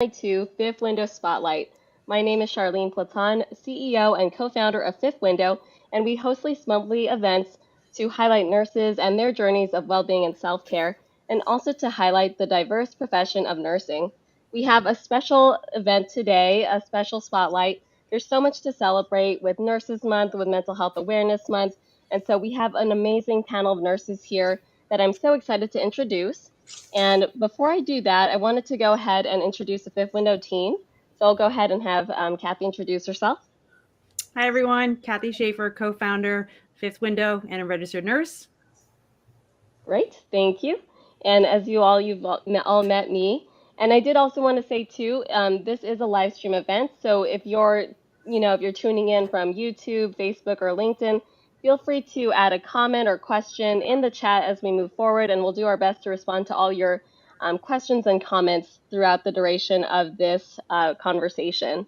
To Fifth Window Spotlight. My name is Charlene Platon, CEO and co-founder of Fifth Window, and we host these monthly events to highlight nurses and their journeys of well-being and self-care, and also to highlight the diverse profession of nursing. We have a special event today, a special spotlight. There's so much to celebrate with Nurses Month, with Mental Health Awareness Month, and so we have an amazing panel of nurses here that I'm so excited to introduce. And before I do that, I wanted to go ahead and introduce the Fifth Window team. So I'll go ahead and have Kathy introduce herself. Hi, everyone. Kathy Schaefer, co-founder, Fifth Window, and a registered nurse. Great, thank you. And as you've all met me. And I did also want to say too, this is a live stream event. So if you're tuning in from YouTube, Facebook, or LinkedIn, feel free to add a comment or question in the chat as we move forward, and we'll do our best to respond to all your questions and comments throughout the duration of this conversation.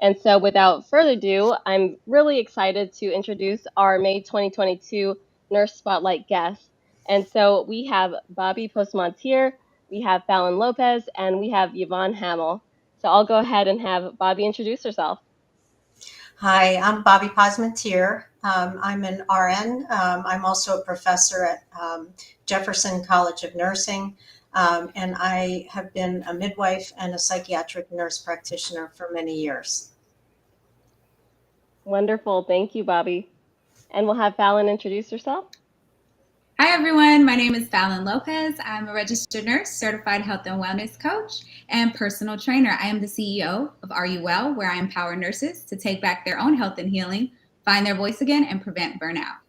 And so without further ado, I'm really excited to introduce our May 2022 Nurse Spotlight guest. And so we have Bobby Postmontier, we have Fallon Lopez, and we have Yvonne Hamill. So I'll go ahead and have Bobby introduce herself. Hi, I'm Bobby Posmentier. I'm an RN. I'm also a professor at Jefferson College of Nursing, and I have been a midwife and a psychiatric nurse practitioner for many years. Wonderful. Thank you, Bobby. And we'll have Fallon introduce herself. Hi, everyone. My name is Fallon Lopez. I'm a registered nurse, certified health and wellness coach, and personal trainer. I am the CEO of Are You Well, where I empower nurses to take back their own health and healing, find their voice again, and prevent burnout.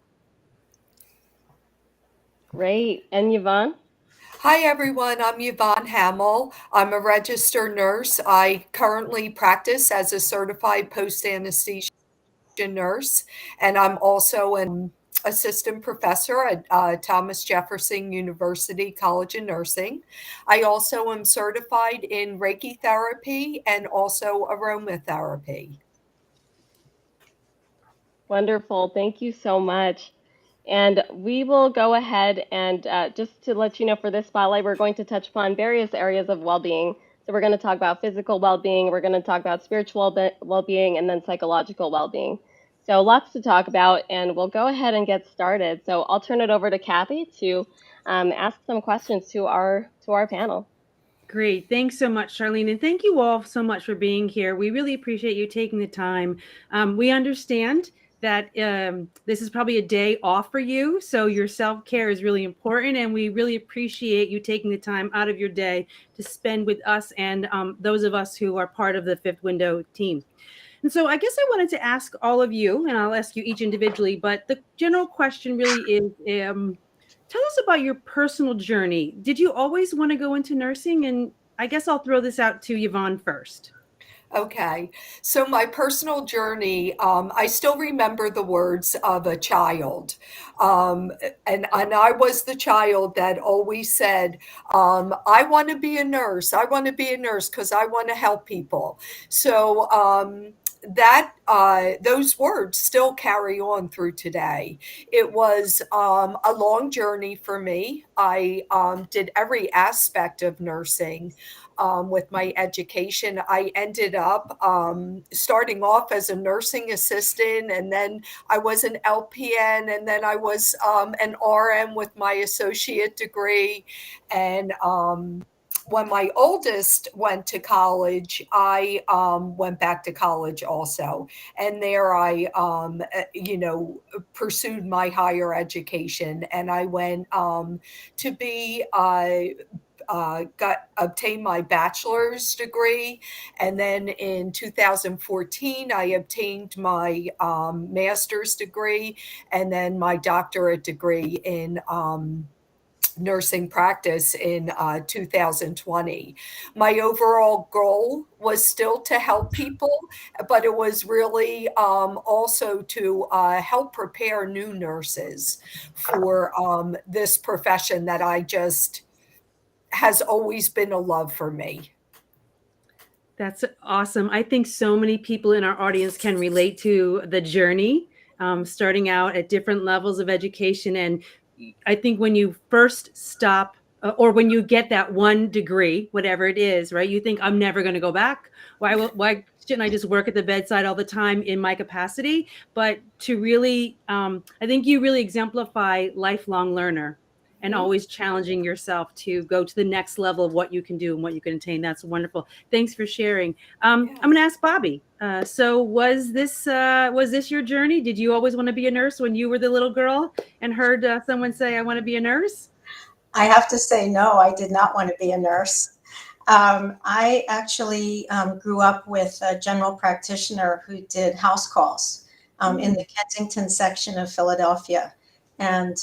Great. And Yvonne? Hi, everyone. I'm Yvonne Hamill. I'm a registered nurse. I currently practice as a certified post-anesthesia nurse, and I'm also an assistant professor at Thomas Jefferson University College of Nursing. I also am certified in Reiki therapy and also aromatherapy. Wonderful. Thank you so much. And we will go ahead and just to let you know, for this spotlight, we're going to touch upon various areas of well-being. So we're going to talk about physical well-being, we're going to talk about spiritual well-being, and then psychological well-being. So lots to talk about, and we'll go ahead and get started. So I'll turn it over to Kathy to ask some questions to our panel. Great. Thanks so much, Charlene. And thank you all so much for being here. We really appreciate you taking the time. We understand that this is probably a day off for you, so your self-care is really important, and we really appreciate you taking the time out of your day to spend with us and those of us who are part of the Fifth Window team. And so I guess I wanted to ask all of you, and I'll ask you each individually, but the general question really is, tell us about your personal journey. Did you always want to go into nursing? And I guess I'll throw this out to Yvonne first. Okay, so my personal journey, I still remember the words of a child. And I was the child that always said, I want to be a nurse. I want to be a nurse because I want to help people. So those words still carry on through today. It was a long journey for me. I did every aspect of nursing. With my education, I ended up starting off as a nursing assistant, and then I was an LPN, and then I was an RM with my associate degree. And when my oldest went to college, I went back to college also. And there I, pursued my higher education. And I went to be obtained my bachelor's degree, and then in 2014 I obtained my master's degree, and then my doctorate degree in nursing practice in 2020. My overall goal was still to help people, but it was really also to help prepare new nurses for this profession that has always been a love for me. That's awesome. I think so many people in our audience can relate to the journey, starting out at different levels of education. And I think when you first stop or when you get that 1 degree, whatever it is, right? You think, I'm never going to go back. Why shouldn't I just work at the bedside all the time in my capacity? But to really, I think you really exemplify lifelong learner and always challenging yourself to go to the next level of what you can do and what you can attain. That's wonderful. Thanks for sharing. I'm going to ask Bobby. So was this your journey? Did you always want to be a nurse when you were the little girl and heard someone say, I want to be a nurse? I have to say, no, I did not want to be a nurse. I actually grew up with a general practitioner who did house calls in the Kensington section of Philadelphia. And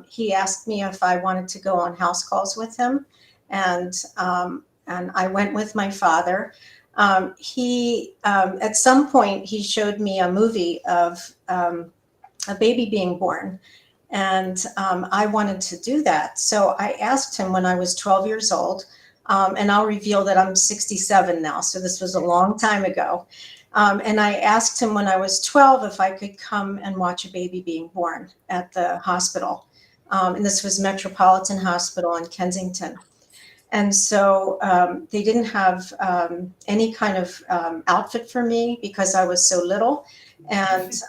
he asked me if I wanted to go on house calls with him. And I went with my father. At some point, he showed me a movie of a baby being born. And I wanted to do that. So I asked him when I was 12 years old, and I'll reveal that I'm 67 now. So this was a long time ago. And I asked him when I was 12 if I could come and watch a baby being born at the hospital. And this was Metropolitan Hospital in Kensington. And so they didn't have any kind of outfit for me because I was so little. And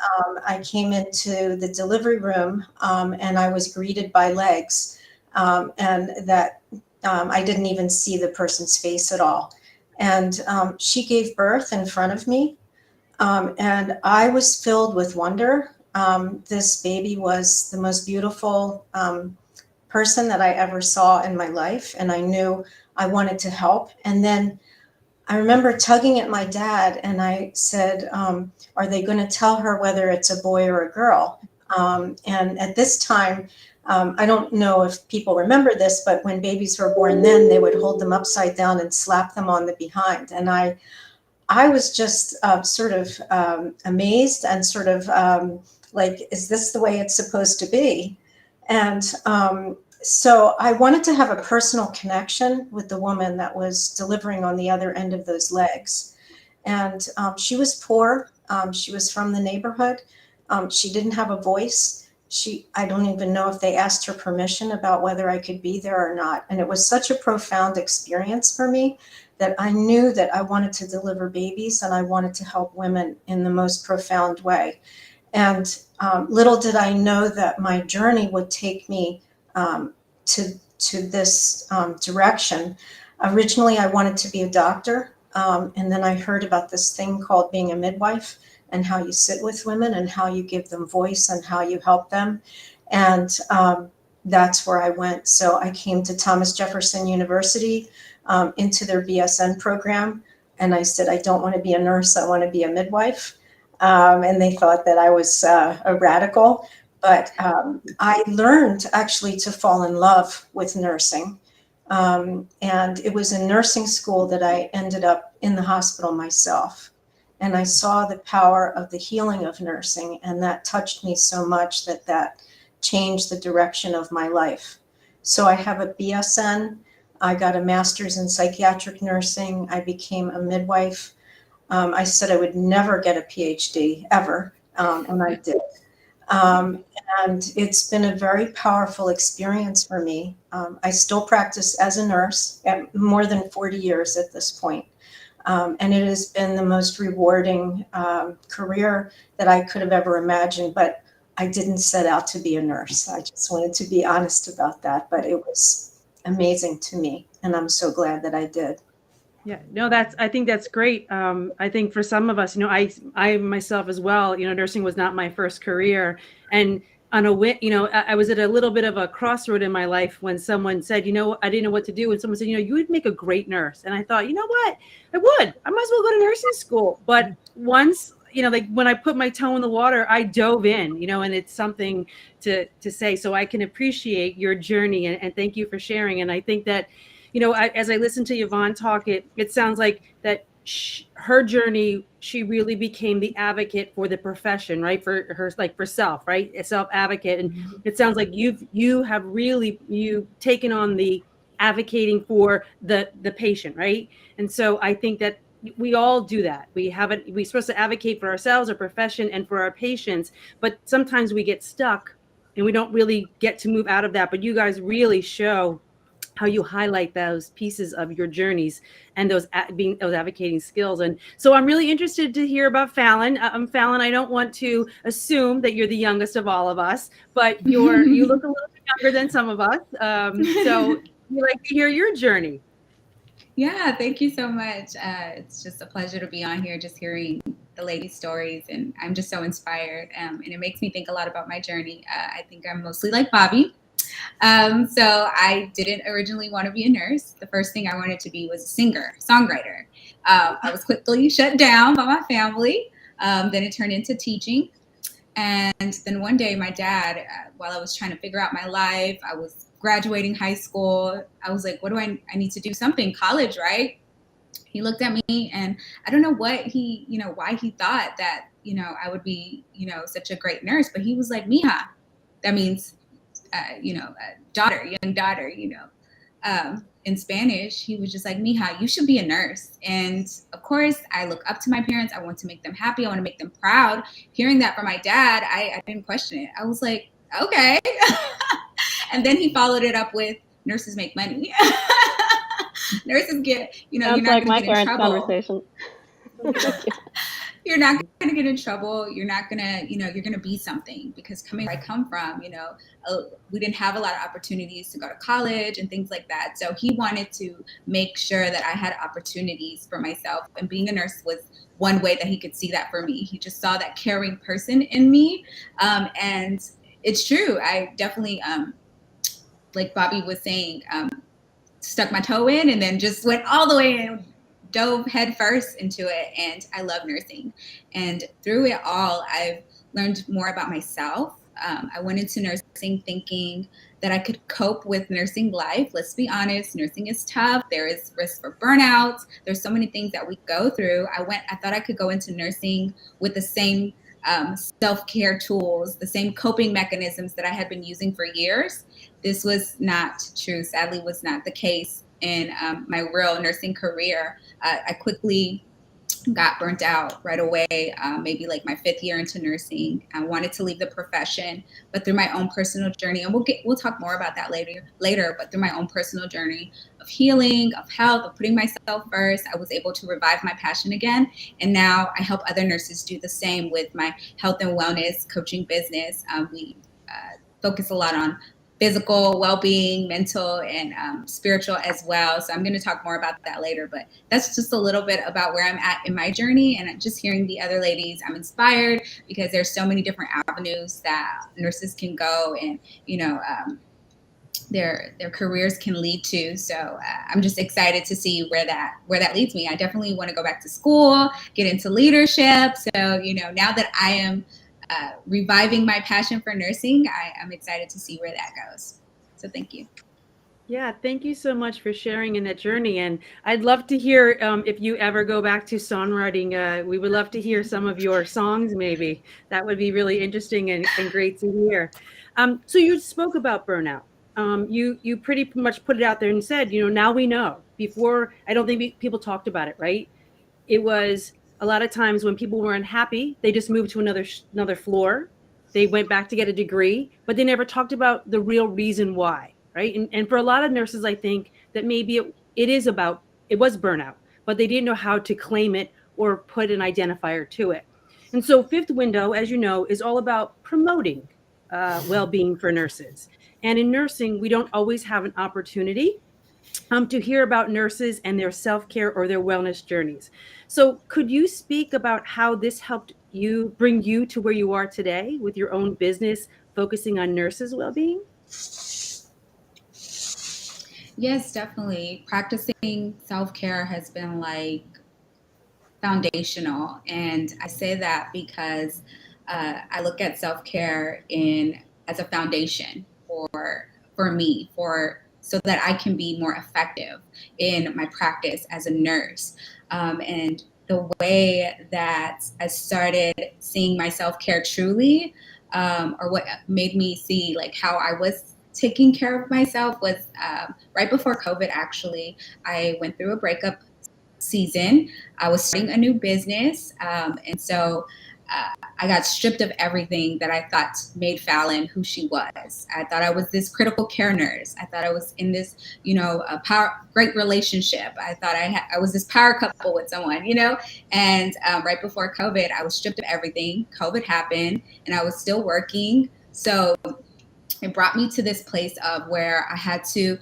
I came into the delivery room and I was greeted by legs, and that I didn't even see the person's face at all. And she gave birth in front of me, and I was filled with wonder. This baby was the most beautiful person that I ever saw in my life, and I knew I wanted to help. And then I remember tugging at my dad, and I said, are they going to tell her whether it's a boy or a girl? And at this time, I don't know if people remember this, but when babies were born then, they would hold them upside down and slap them on the behind. And I was just sort of amazed and sort of like, is this the way it's supposed to be? And so I wanted to have a personal connection with the woman that was delivering on the other end of those legs. And she was poor. She was from the neighborhood. She didn't have a voice. I don't even know if they asked her permission about whether I could be there or not. And it was such a profound experience for me that I knew that I wanted to deliver babies and I wanted to help women in the most profound way. And little did I know that my journey would take me to this direction. Originally, I wanted to be a doctor. And then I heard about this thing called being a midwife and how you sit with women and how you give them voice and how you help them. And that's where I went. So I came to Thomas Jefferson University into their BSN program. And I said, I don't want to be a nurse. I want to be a midwife. And they thought that I was a radical. But I learned actually to fall in love with nursing. And it was in nursing school that I ended up in the hospital myself. And I saw the power of the healing of nursing. And that touched me so much that changed the direction of my life. So I have a BSN. I got a master's in psychiatric nursing. I became a midwife. I said I would never get a PhD ever. And I did. And it's been a very powerful experience for me. I still practice as a nurse at more than 40 years at this point. And it has been the most rewarding career that I could have ever imagined. But I didn't set out to be a nurse. I just wanted to be honest about that. But it was amazing to me. And I'm so glad that I did. Yeah, no, I think that's great. I think for some of us, I myself as well, nursing was not my first career. And I was at a little bit of a crossroad in my life when someone said, I didn't know what to do. And someone said, you would make a great nurse. And I thought, you know what, I would. I might as well go to nursing school. But once, like when I put my toe in the water, I dove in, and it's something to say. So I can appreciate your journey and thank you for sharing. And I think that, as I listen to Yvonne talk, it sounds like that her journey, she really became the advocate for the profession, right? For her, like for self, right? A self advocate. And it sounds like you have really taken on the advocating for the patient, right? And so I think that we all do that. We're supposed to advocate for ourselves, our profession, and for our patients, but sometimes we get stuck and we don't really get to move out of that. But you guys really show how you highlight those pieces of your journeys and those being those advocating skills. And so I'm really interested to hear about Fallon. Fallon, I don't want to assume that you're the youngest of all of us, but you look a little bit younger than some of us. So we like to hear your journey. Yeah, thank you so much. It's just a pleasure to be on here, just hearing the ladies' stories, and I'm just so inspired. And it makes me think a lot about my journey. I think I'm mostly like Bobby. So I didn't originally want to be a nurse. The first thing I wanted to be was a singer, songwriter. I was quickly shut down by my family. Then it turned into teaching. And then one day, my dad, while I was trying to figure out my life, I was graduating high school. I was like, what do I need to do something, college, right? He looked at me, and I don't know what why he thought that, I would be, such a great nurse, but he was like, Mija, that means, daughter, young daughter, in Spanish. He was just like, Mija, you should be a nurse. And of course, I look up to my parents. I want to make them happy. I want to make them proud. Hearing that from my dad, I didn't question it. I was like, okay. And then he followed it up with, nurses make money. Nurses get, you're Sounds not like going my to get in parents' trouble. conversation. You're not going to get in trouble. You're not going to, you're going to be something, because coming where I come from, we didn't have a lot of opportunities to go to college and things like that. So he wanted to make sure that I had opportunities for myself, and being a nurse was one way that he could see that for me. He just saw that caring person in me. And it's true. I definitely, like Bobby was saying, stuck my toe in and then just went all the way in, dove head first into it. And I love nursing. And through it all, I've learned more about myself. I went into nursing thinking that I could cope with nursing life. Let's be honest, nursing is tough. There is risk for burnout. There's so many things that we go through. I thought I could go into nursing with the same self-care tools, the same coping mechanisms that I had been using for years. This was not true. Sadly, was not the case in my real nursing career. I quickly got burnt out right away, maybe like my 5th year into nursing. I wanted to leave the profession, but through my own personal journey, and we'll talk more about that later, but through my own personal journey of healing, of health, of putting myself first, I was able to revive my passion again. And now I help other nurses do the same with my health and wellness coaching business. We focus a lot on physical well-being, mental, and spiritual as well. So I'm going to talk more about that later, but that's just a little bit about where I'm at in my journey. And just hearing the other ladies, I'm inspired, because there's so many different avenues that nurses can go, and their careers can lead to. So I'm just excited to see where that leads me. I definitely want to go back to school, get into leadership. So now that I am reviving my passion for nursing, I'm excited to see where that goes. So thank you. Yeah, thank you so much for sharing in that journey. And I'd love to hear if you ever go back to songwriting. We would love to hear some of your songs, maybe. That would be really interesting and great to hear. So you spoke about burnout. You pretty much put it out there and said, now we know. Before, I don't think people talked about it, right? It was a lot of times when people were unhappy, they just moved to another floor. They went back to get a degree, but they never talked about the real reason why, right? And for a lot of nurses, I think that maybe it was burnout, but they didn't know how to claim it or put an identifier to it. And so Fifth Window, as you know, is all about promoting well-being for nurses. And in nursing, we don't always have an opportunity to hear about nurses and their self-care or their wellness journeys. So could you speak about how this helped bring you to where you are today with your own business, focusing on nurses' well-being? Yes, definitely. Practicing self-care has been like foundational. And I say that because I look at self-care as a foundation for me, so that I can be more effective in my practice as a nurse. And the way that I started seeing my self-care truly, or what made me see like how I was taking care of myself, was right before COVID, actually. I went through a breakup season. I was starting a new business. And so I got stripped of everything that I thought made Fallon who she was. I thought I was this critical care nurse. I thought I was in this, great relationship. I thought I was this power couple with someone, And right before COVID, I was stripped of everything. COVID happened, and I was still working. So it brought me to this place of where I had to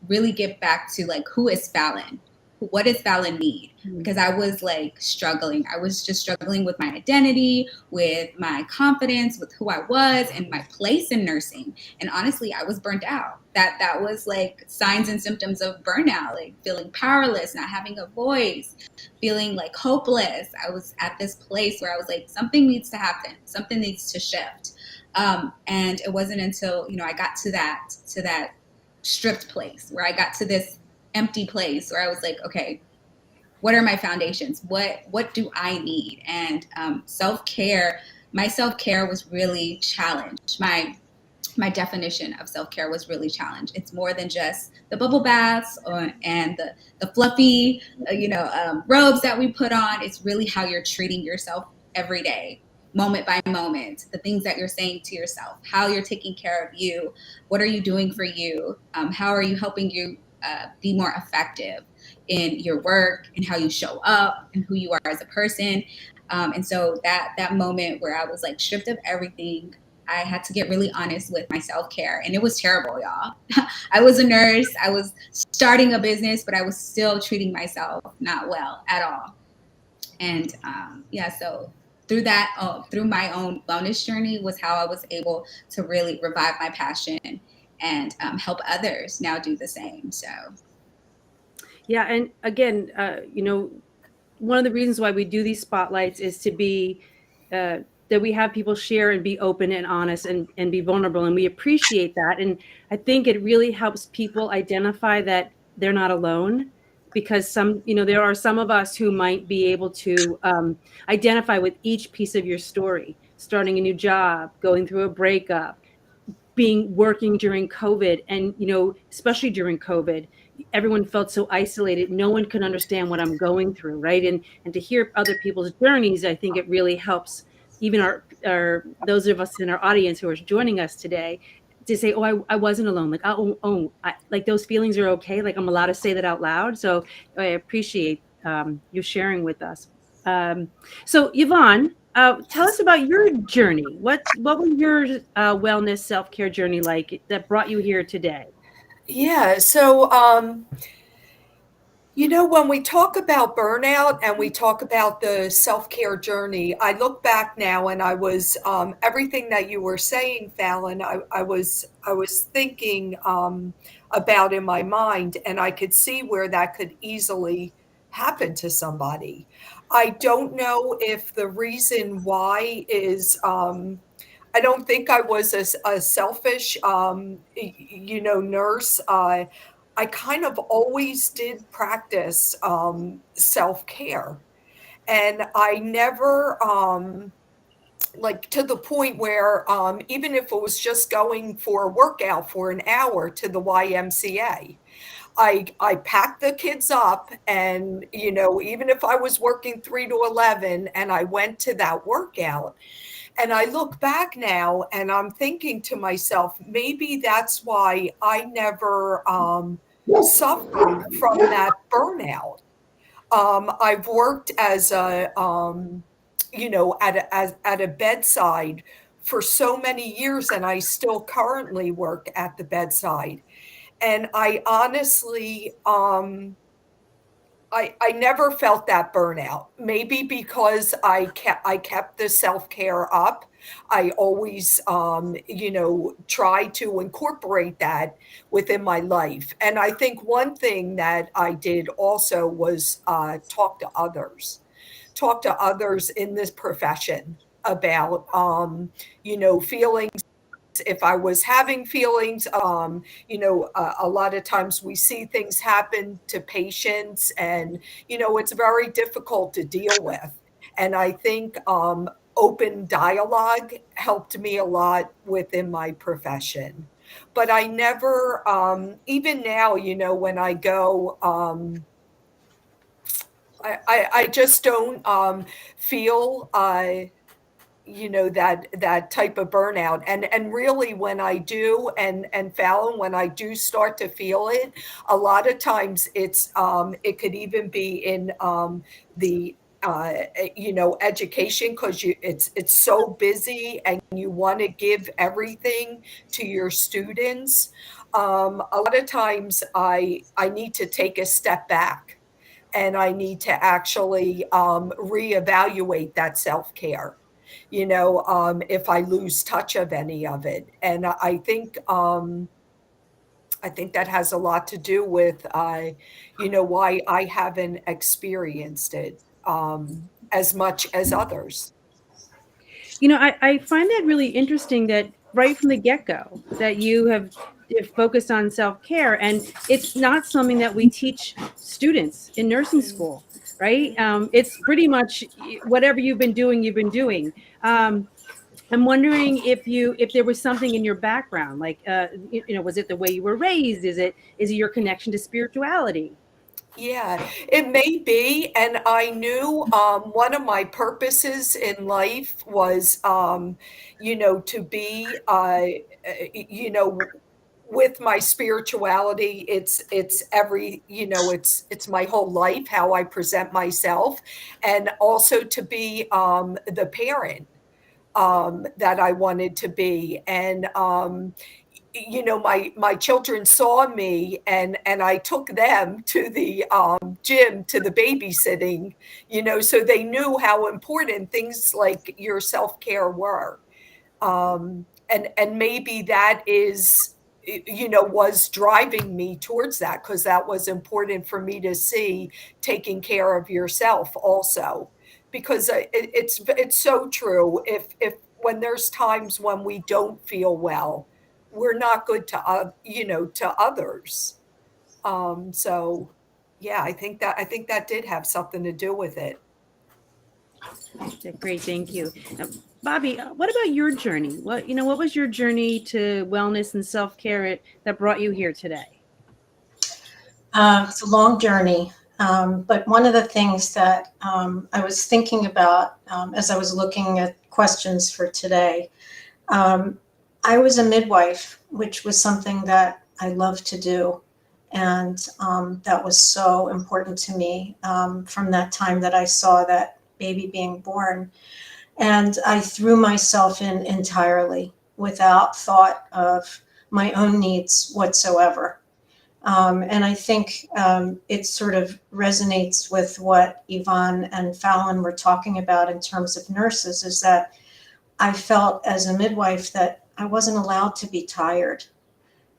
really get back to like, who is Fallon? What does Fallon need? Because I was like struggling. I was just struggling with my identity, with my confidence, with who I was and my place in nursing. And honestly, I was burnt out. That was like signs and symptoms of burnout, like feeling powerless, not having a voice, feeling like hopeless. I was at this place where I was like, something needs to happen. Something needs to shift. And it wasn't until, I got to that stripped place where I got to this empty place where I was like, okay, what are my foundations? What do I need? And self-care, my self-care was really challenged. My definition of self-care was really challenged. It's more than just the bubble baths and the fluffy, robes that we put on. It's really how you're treating yourself every day, moment by moment, the things that you're saying to yourself, how you're taking care of you, what are you doing for you, how are you helping you be more effective in your work and how you show up and who you are as a person. And so that moment where I was like stripped of everything, I had to get really honest with my self-care. And it was terrible, y'all. I was a nurse. I was starting a business, but I was still treating myself not well at all. And so through my own wellness journey was how I was able to really revive my passion and help others now do the same. So. Yeah. And again, one of the reasons why we do these spotlights is to be, that we have people share and be open and honest and be vulnerable. And we appreciate that. And I think it really helps people identify that they're not alone, because there are some of us who might be able to identify with each piece of your story, starting a new job, going through a breakup, working during COVID. And, especially during COVID, everyone felt so isolated. No one could understand what I'm going through. Right. And to hear other people's journeys, I think it really helps even our those of us in our audience who are joining us today to say, oh, I wasn't alone. Like, like those feelings are okay. Like I'm allowed to say that out loud. So I appreciate you sharing with us. So Yvonne, tell us about your journey. What was your wellness self-care journey like that brought you here today? Yeah. So, when we talk about burnout and we talk about the self-care journey, I look back now and I was, everything that you were saying, Fallon, I was thinking about in my mind, and I could see where that could easily happen to somebody. I don't know if the reason why is, I don't think I was a selfish, nurse. I kind of always did practice self-care. And I never, like to the point where even if it was just going for a workout for an hour to the YMCA, I packed the kids up and, even if I was working 3 to 11 and I went to that workout, and I look back now and I'm thinking to myself, maybe that's why I never suffered from that burnout. I've worked as at a bedside for so many years, and I still currently work at the bedside. And I honestly, I never felt that burnout. Maybe because I kept the self-care up. I always, try to incorporate that within my life. And I think one thing that I did also was talk to others in this profession about, feelings. If I was having feelings, a lot of times we see things happen to patients and, it's very difficult to deal with. And I think open dialogue helped me a lot within my profession. But I never, even now, when I go, I just don't feel that type of burnout. And really, when I do, and Fallon, when I do start to feel it, a lot of times it could even be in the education, because it's so busy and you want to give everything to your students. A lot of times I need to take a step back, and I need to actually reevaluate that self-care, if I lose touch of any of it. And I think that has a lot to do with, why I haven't experienced it as much as others. I find that really interesting that right from the get-go that you have focused on self-care, and it's not something that we teach students in nursing school, right? It's pretty much whatever you've been doing. I'm wondering if there was something in your background, like was it the way you were raised? Is it your connection to spirituality? Yeah, it may be. And I knew one of my purposes in life was, to be, with my spirituality. It's every, it's my whole life, how I present myself, and also to be the parent that I wanted to be. And my children saw me, and I took them to the gym, to the babysitting, so they knew how important things like your self-care were. And maybe that is, was driving me towards that, because that was important for me to see, taking care of yourself also, because it's so true. If when there's times when we don't feel well, we're not good to others. So yeah, I think that did have something to do with it. Great, thank you. Now, Bobby, what about your journey? What was your journey to wellness and self-care that brought you here today? It's a long journey, but one of the things that I was thinking about as I was looking at questions for today, I was a midwife, which was something that I love to do. And that was so important to me from that time that I saw that baby being born. And I threw myself in entirely without thought of my own needs whatsoever. And I think it sort of resonates with what Yvonne and Fallon were talking about in terms of nurses, is that I felt as a midwife that I wasn't allowed to be tired.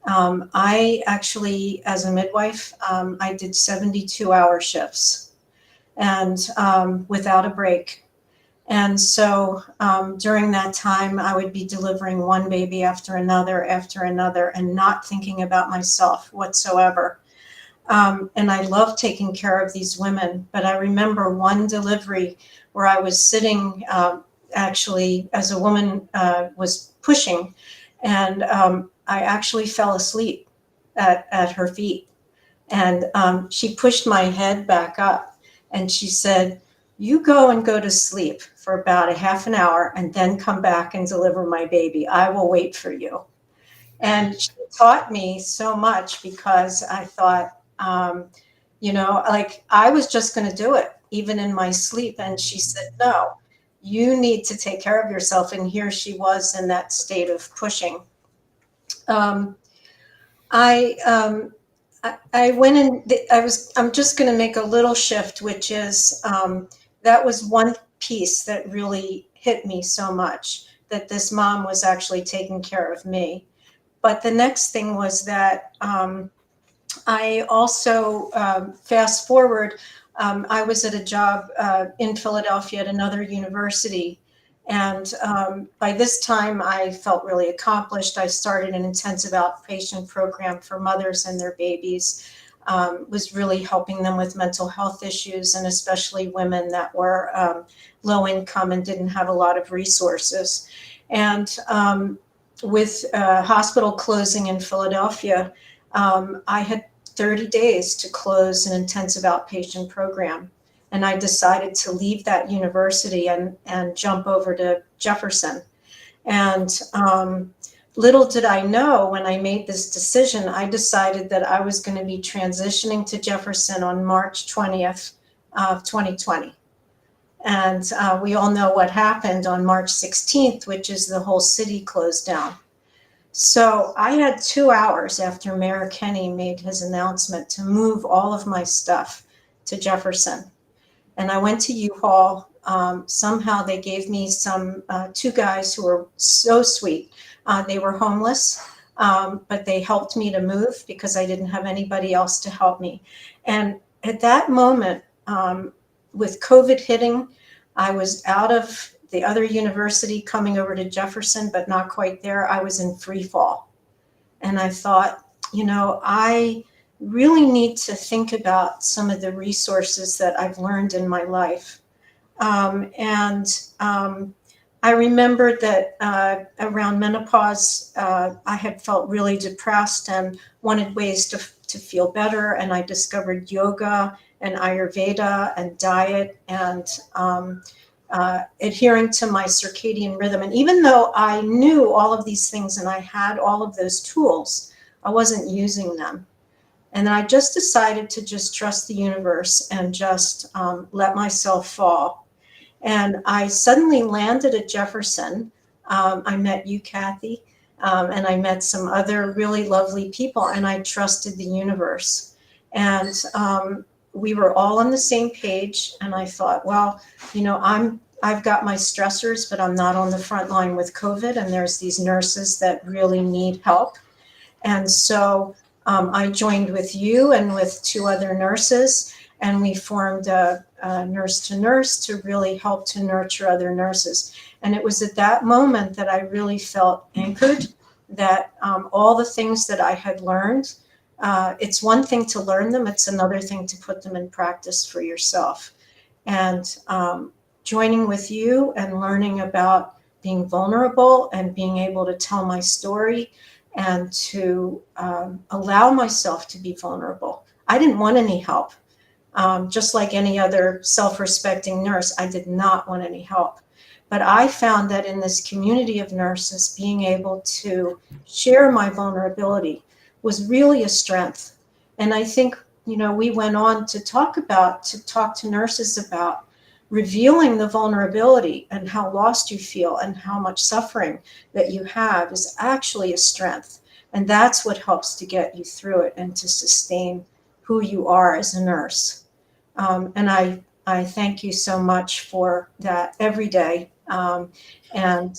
I actually, as a midwife, I did 72-hour shifts, and without a break. And so during that time, I would be delivering one baby after another, and not thinking about myself whatsoever. And I love taking care of these women. But I remember one delivery where I was sitting actually as a woman was pushing, and I actually fell asleep at her feet. And she pushed my head back up, and she said, "You go to sleep for about a half an hour and then come back and deliver my baby. I will wait for you." And she taught me so much, because I thought, like I was just going to do it even in my sleep. And she said, "No, you need to take care of yourself." And here she was in that state of pushing. I went in, I'm just going to make a little shift, which is, that was one piece that really hit me so much, that this mom was actually taking care of me. But the next thing was that I also, fast forward, I was at a job in Philadelphia at another university. And by this time, I felt really accomplished. I started an intensive outpatient program for mothers and their babies, was really helping them with mental health issues, and especially women that were low income and didn't have a lot of resources. And with hospital closing in Philadelphia, I had 30 days to close an intensive outpatient program. and I decided to leave that university and jump over to Jefferson. And little did I know, when I made this decision, I decided that I was going to be transitioning to Jefferson on March 20th of 2020. And we all know what happened on March 16th, which is the whole city closed down. So I had 2 hours after Mayor Kenny made his announcement to move all of my stuff to Jefferson. And I went to U-Haul. Somehow they gave me some 2 guys who were so sweet. They were homeless, but they helped me to move because I didn't have anybody else to help me. And at that moment, with COVID hitting, I was out of the other university coming over to Jefferson, but not quite there. I was in free fall. And I thought, I really need to think about some of the resources that I've learned in my life. I remembered that around menopause, I had felt really depressed and wanted ways to feel better. And I discovered yoga and Ayurveda and diet and adhering to my circadian rhythm. And even though I knew all of these things and I had all of those tools, I wasn't using them. And then I just decided to just trust the universe and just let myself fall. And I suddenly landed at Jefferson. I met you, Kathy, and I met some other really lovely people, and I trusted the universe. And we were all on the same page. And I thought, well, I've got my stressors, but I'm not on the front line with COVID. And there's these nurses that really need help. And so I joined with you and with 2 other nurses, and we formed a nurse to nurse to really help to nurture other nurses. And it was at that moment that I really felt anchored, that all the things that I had learned, it's one thing to learn them, it's another thing to put them in practice for yourself. And joining with you and learning about being vulnerable and being able to tell my story and to allow myself to be vulnerable. I didn't want any help. Just like any other self-respecting nurse, I did not want any help. But I found that in this community of nurses, being able to share my vulnerability was really a strength. And I think, we went on to talk to nurses about revealing the vulnerability and how lost you feel and how much suffering that you have is actually a strength. And that's what helps to get you through it and to sustain who you are as a nurse. And I thank you so much for that every day. Again,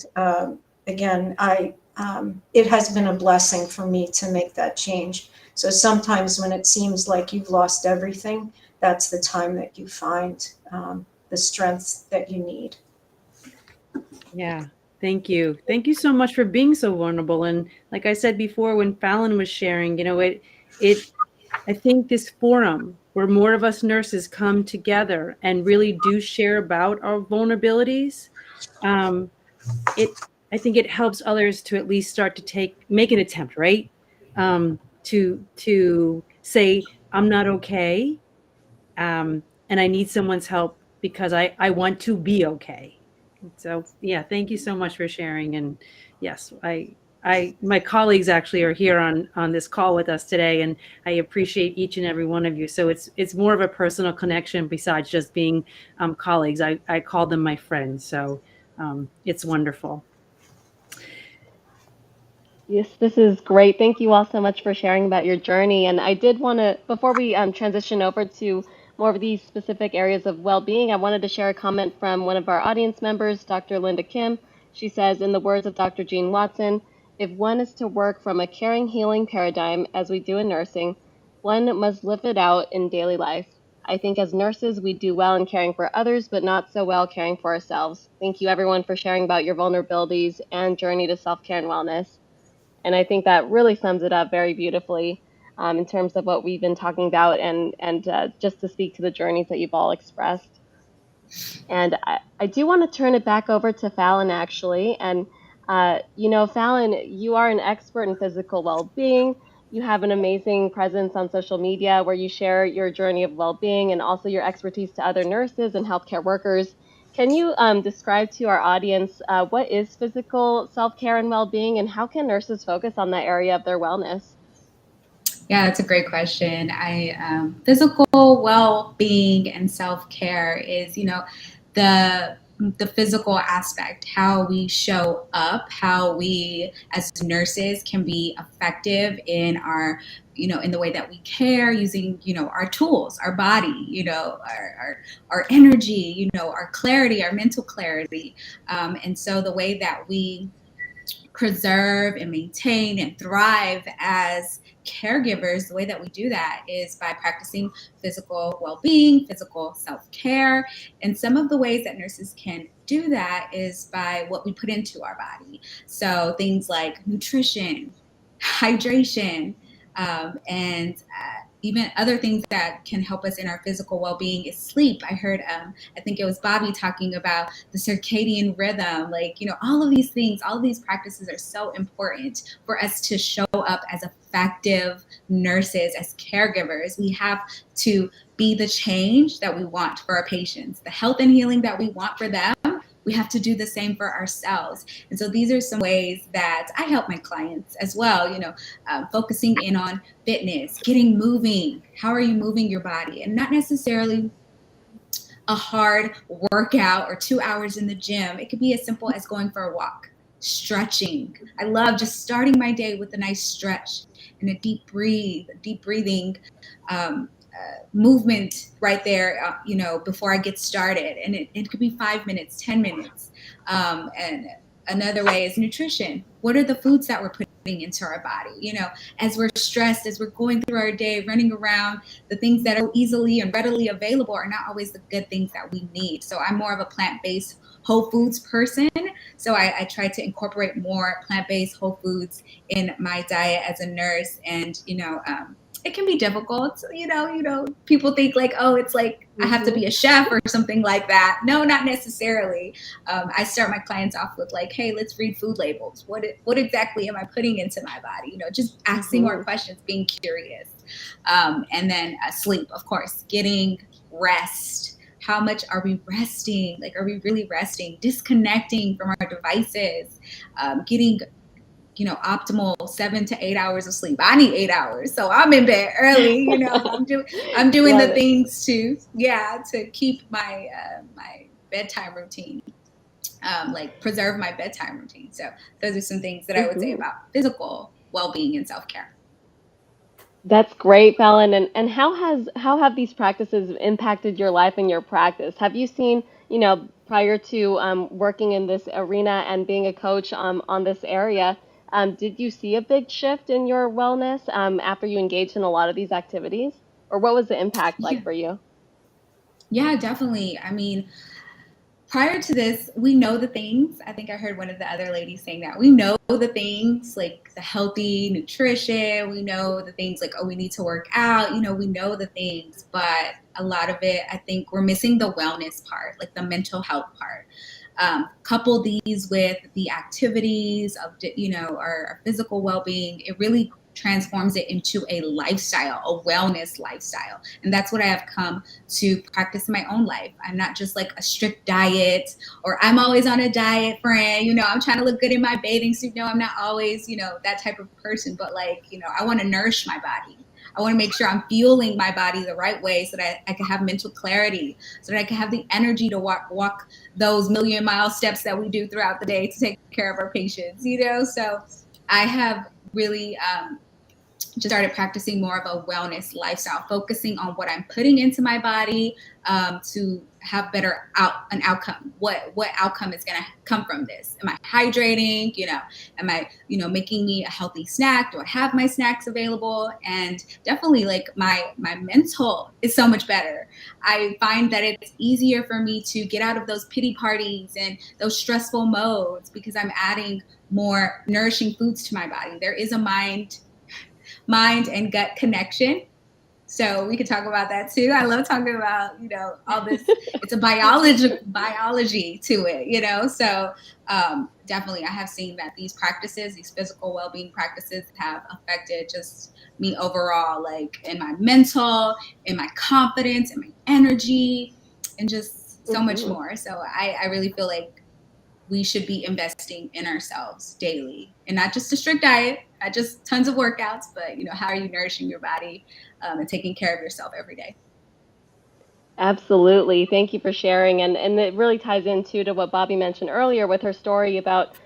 it has been a blessing for me to make that change. So sometimes when it seems like you've lost everything, that's the time that you find the strength that you need. Yeah. Thank you. Thank you so much for being so vulnerable. And like I said before, when Fallon was sharing, I think this forum where more of us nurses come together and really do share about our vulnerabilities, I think it helps others to at least start to make an attempt, right? To say, I'm not okay. And I need someone's help because I want to be okay. So yeah, thank you so much for sharing. And yes, my colleagues actually are here on this call with us today, and I appreciate each and every one of you. So it's more of a personal connection besides just being colleagues. I call them my friends. So it's wonderful. Yes, this is great. Thank you all so much for sharing about your journey. And I did want to, before we transition over to more of these specific areas of well-being, I wanted to share a comment from one of our audience members, Dr. Linda Kim. She says, in the words of Dr. Jean Watson, if one is to work from a caring, healing paradigm, as we do in nursing, one must live it out in daily life. I think as nurses, we do well in caring for others, but not so well caring for ourselves. Thank you, everyone, for sharing about your vulnerabilities and journey to self-care and wellness. And I think that really sums it up very beautifully in terms of what we've been talking about and just to speak to the journeys that you've all expressed. And I do want to turn it back over to Fallon, actually. And, Fallon, you are an expert in physical well-being. You have an amazing presence on social media where you share your journey of well-being and also your expertise to other nurses and healthcare workers. Can you describe to our audience what is physical self-care and well-being, and how can nurses focus on that area of their wellness? Yeah, that's a great question. Physical well-being and self-care is, the the physical aspect, how we show up, how we as nurses can be effective in our, in the way that we care using, our tools, our body, our energy, our clarity, our mental clarity. And so the way that we preserve and maintain and thrive as caregivers, the way that we do that is by practicing physical well-being, physical self-care. And some of the ways that nurses can do that is by what we put into our body. So things like nutrition, hydration, and even other things that can help us in our physical well-being is sleep. I heard, I think it was Bobby talking about the circadian rhythm, all of these things, all of these practices are so important for us to show up as effective nurses, as caregivers. We have to be the change that we want for our patients, the health and healing that we want for them. We have to do the same for ourselves. And so these are some ways that I help my clients as well, focusing in on fitness, getting moving. How are you moving your body? And not necessarily a hard workout or 2 hours in the gym. It could be as simple as going for a walk, stretching. I love just starting my day with a nice stretch and a deep breathing movement right there, before I get started. And it could be 5 minutes, 10 minutes. And another way is nutrition. What are the foods that we're putting into our body? As we're stressed, as we're going through our day, running around, the things that are easily and readily available are not always the good things that we need. So I'm more of a plant-based whole foods person. So I try to incorporate more plant-based whole foods in my diet as a nurse. And, it can be difficult. People think like, oh, it's like I have to be a chef or something like that. No, not necessarily. I start my clients off with like, hey, let's read food labels. What exactly am I putting into my body? Just asking more questions, being curious. And then sleep, of course, getting rest. How much are we resting? Like, are we really resting? Disconnecting from our devices, getting optimal 7 to 8 hours of sleep. I need 8 hours, so I'm in bed early. I'm doing the things to keep my my bedtime routine, like preserve my bedtime routine. So those are some things that I would say about physical well-being and self-care. That's great, Fallon. And how have these practices impacted your life and your practice? Have you seen, prior to working in this arena and being a coach on this area, did you see a big shift in your wellness after you engaged in a lot of these activities? Or what was the impact like for you? Yeah, definitely. I mean, prior to this, we know the things. I think I heard one of the other ladies saying that. We know the things like the healthy nutrition. We know the things like, oh, we need to work out. We know the things. But a lot of it, I think we're missing the wellness part, like the mental health part. Couple these with the activities of, our physical well-being. It really transforms it into a lifestyle, a wellness lifestyle. And that's what I have come to practice in my own life. I'm not just like a strict diet, or I'm always on a diet, friend. I'm trying to look good in my bathing suit. No, I'm not always, that type of person. But like, I want to nourish my body. I want to make sure I'm fueling my body the right way so that I can have mental clarity, so that I can have the energy to walk those million-mile steps that we do throughout the day to take care of our patients, So I have really just started practicing more of a wellness lifestyle, focusing on what I'm putting into my body to have better an outcome. What outcome is going to come from this? Am I hydrating? Am I, making me a healthy snack? Do I have my snacks available? And definitely like my mental is so much better. I find that it's easier for me to get out of those pity parties and those stressful modes because I'm adding more nourishing foods to my body. There is a mind and gut connection. So we could talk about that too. I love talking about, all this. It's a biology to it. So definitely I have seen that these practices, these physical well-being practices have affected just me overall, like in my mental, in my confidence, in my energy, and just so much more. So I really feel like we should be investing in ourselves daily, and not just a strict diet, not just tons of workouts, but how are you nourishing your body and taking care of yourself every day? Absolutely. Thank you for sharing. And it really ties into to what Bobby mentioned earlier with her story about,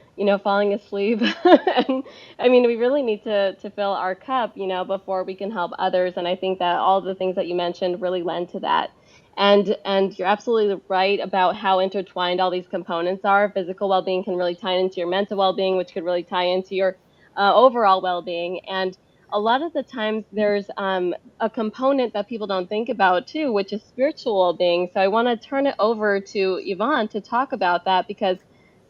falling asleep. And I mean, we really need to fill our cup, before we can help others. And I think that all the things that you mentioned really lend to that. And you're absolutely right about how intertwined all these components are. Physical well-being can really tie into your mental well-being, which could really tie into your overall well-being. And a lot of the times there's a component that people don't think about too, which is spiritual well-being. So I want to turn it over to Yvonne to talk about that, because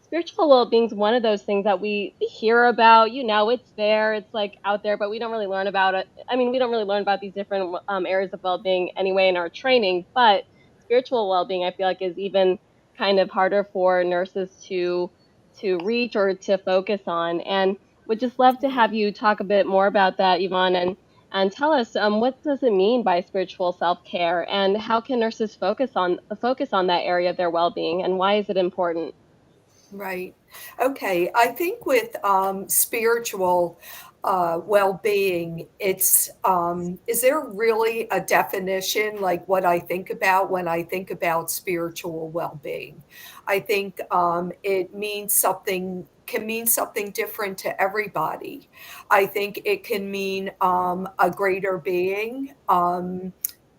spiritual well-being is one of those things that we hear about. It's there, it's like out there, but we don't really learn about it. I mean, we don't really learn about these different areas of well-being anyway in our training, but spiritual well-being, I feel like, is even kind of harder for nurses to reach or to focus on. And would just love to have you talk a bit more about that, Yvonne, and tell us what does it mean by spiritual self-care, and how can nurses focus on that area of their well-being, and why is it important? Right. Okay. I think with spiritual well-being, is there really a definition like what I think about when I think about spiritual well-being? I think it means something, can mean something different to everybody. I think it can mean a greater being.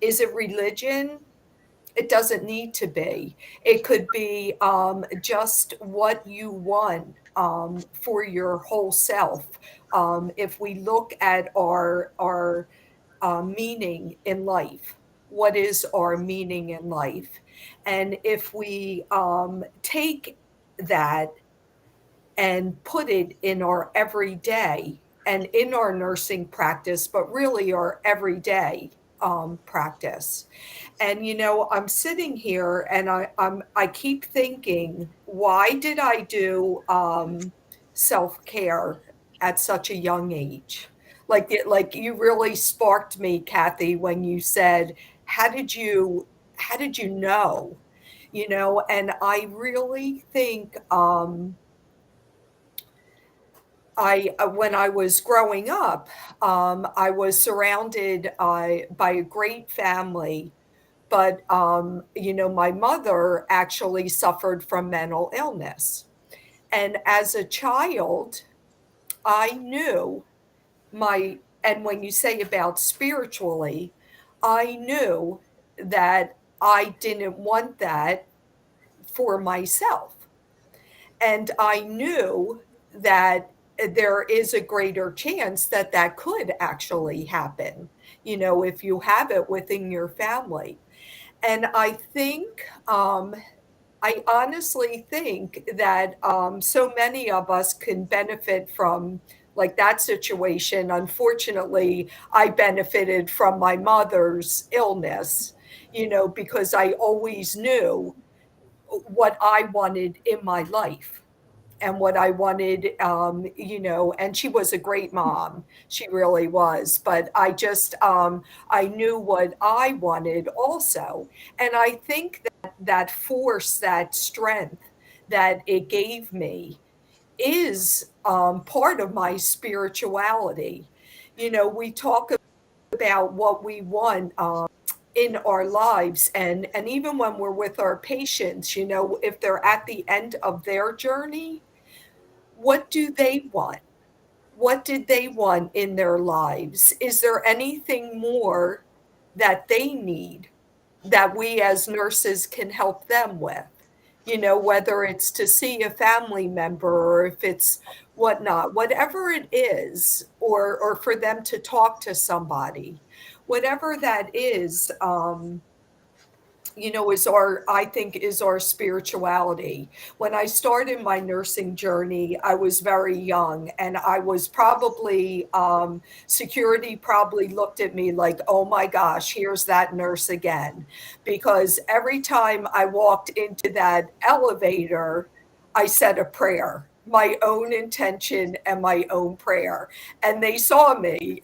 Is it religion? It doesn't need to be. It could be just what you want for your whole self. If we look at our meaning in life, what is our meaning in life? And if we take that and put it in our everyday and in our nursing practice, but really our everyday practice. And I'm sitting here and I keep thinking, why did I do self-care at such a young age? Like you really sparked me, Kathy, when you said, how did you know? And I really think I when I was growing up, I was surrounded by a great family, but my mother actually suffered from mental illness, and as a child, I knew and when you say about spiritually, I knew that I didn't want that for myself. And I knew that there is a greater chance that that could actually happen, if you have it within your family. And I honestly think that so many of us can benefit from like that situation. Unfortunately, I benefited from my mother's illness, because I always knew what I wanted in my life and what I wanted, and she was a great mom. She really was. But I knew what I wanted also. And I think that force, that strength that it gave me is part of my spirituality. We talk about what we want in our lives, and even when we're with our patients, if they're at the end of their journey, what do they want? What did they want in their lives? Is there anything more that they need that we as nurses can help them with? Whether it's to see a family member or if it's whatnot, whatever it is, or for them to talk to somebody, whatever that is, I think is our spirituality. When I started my nursing journey, I was very young, and I was probably, security probably looked at me like, oh my gosh, here's that nurse again. Because every time I walked into that elevator, I said a prayer, my own intention and my own prayer. And they saw me,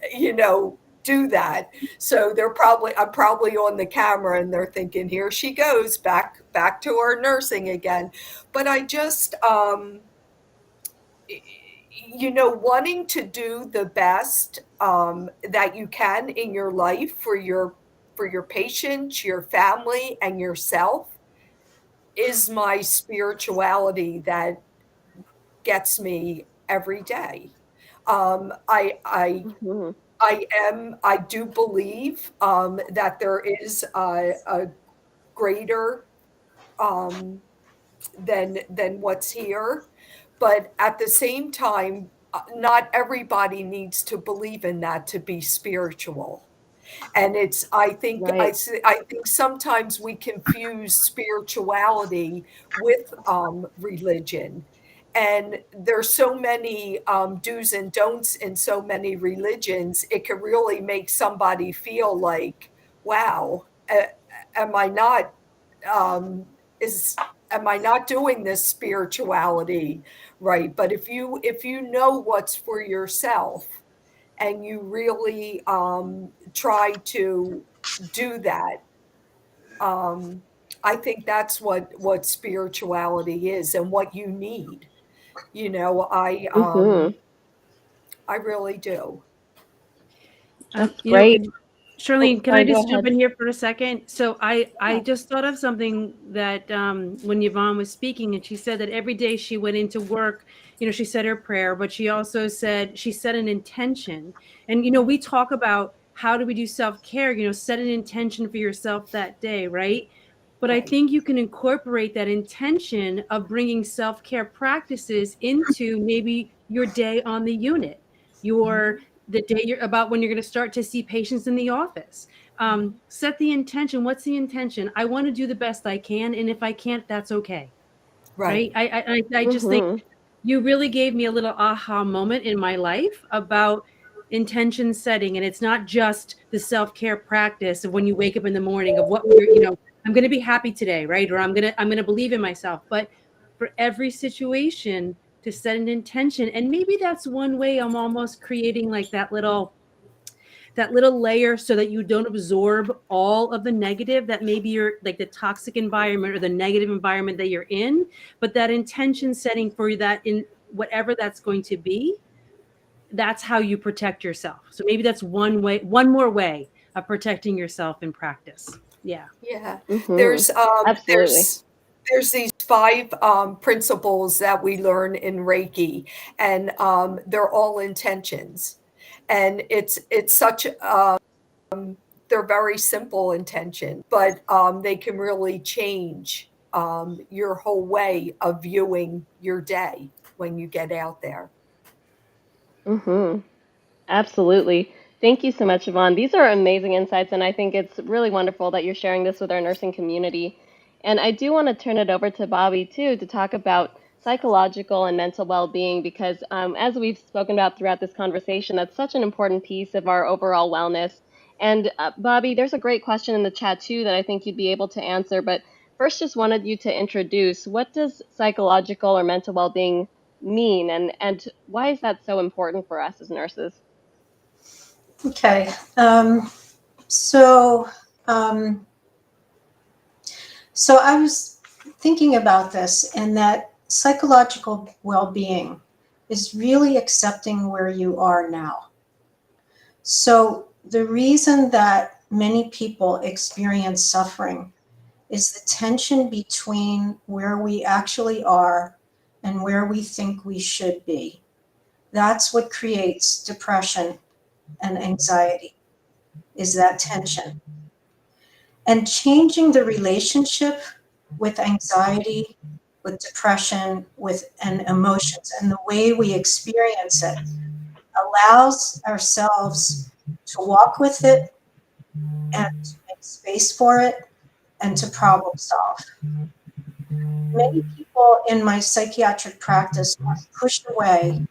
do that. So I'm probably on the camera and they're thinking, here she goes back to our nursing again. But I just, wanting to do the best that you can in your life for your patients, your family, and yourself is my spirituality that gets me every day. I Mhm. I do believe that there is a greater um, than what's here, but at the same time, not everybody needs to believe in that to be spiritual. And Right. I think sometimes we confuse spirituality with religion. And there's so many do's and don'ts in so many religions. It can really make somebody feel like, wow, am I not um, is am I not doing this spirituality right? But if you know what's for yourself and you really try to do that, um, I think that's what spirituality is and what you need. You know, I Mhm. um, I really do. That's You know, great. Oh, Charlene, can I sorry, go just jump ahead. in here for a second? So I Yeah. just thought of something that when Yvonne was speaking, and she said that every day she went into work, she said her prayer, but she also said she set an intention. And we talk about how do we do self-care, set an intention for yourself that day, right? But I Right. think you can incorporate that intention of bringing self-care practices into maybe your day on the unit, your the day you're about when you're going to start to see patients in the office. Set the intention. What's the intention? I want to do the best I can, and if I can't, that's okay, Right. right? I just think Mhm. you really gave me a little aha moment in my life about intention setting, and it's not just the self-care practice of when you wake up in the morning of what we're, I'm going to be happy today, right? Or I'm going to believe in myself. But for every situation, to set an intention, and maybe that's one way I'm almost creating like that little layer so that you don't absorb all of the negative that maybe you're like the toxic environment or the negative environment that you're in, but that intention setting for that in whatever that's going to be, that's how you protect yourself. So maybe that's one more way of protecting yourself in practice. Yeah. Yeah. Mhm. There's Absolutely. these five principles that we learn in Reiki, and they're all intentions. And it's such they're very simple intention, but they can really change your whole way of viewing your day when you get out there. Mhm. Absolutely. Thank you so much, Yvonne. These are amazing insights, and I think it's really wonderful that you're sharing this with our nursing community. And I do want to turn it over to Bobby too to talk about psychological and mental well-being because, as we've spoken about throughout this conversation, that's such an important piece of our overall wellness. And Bobby, there's a great question in the chat too that I think you'd be able to answer. But first, just wanted you to introduce what does psychological or mental well-being mean, and why is that so important for us as nurses? Okay. So, um, so I was thinking about this, and that psychological well-being is really accepting where you are now. So the reason that many people experience suffering is the tension between where we actually are and where we think we should be. That's what creates depression and anxiety, is that tension. And changing the relationship with anxiety, with depression, with and emotions and the way we experience it allows ourselves to walk with it and to make space for it and to problem solve. Many people in my psychiatric practice pushed away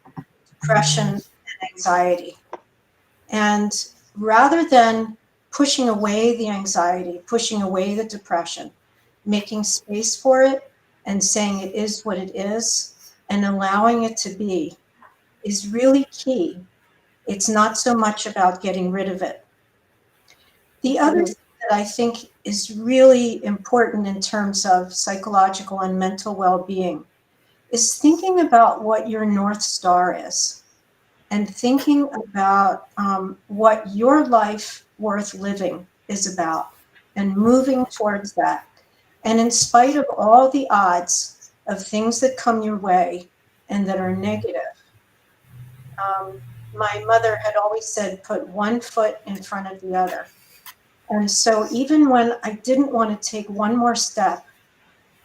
depression and anxiety. And rather than pushing away the anxiety, pushing away the depression, making space for it and saying it is what it is and allowing it to be is really key. It's not so much about getting rid of it. The other thing that I think is really important in terms of psychological and mental well-being is thinking about what your North Star is and thinking about what your life worth living is about and moving towards that. And in spite of all the odds of things that come your way and that are negative, my mother had always said, put one foot in front of the other. And so even when I didn't want to take one more step,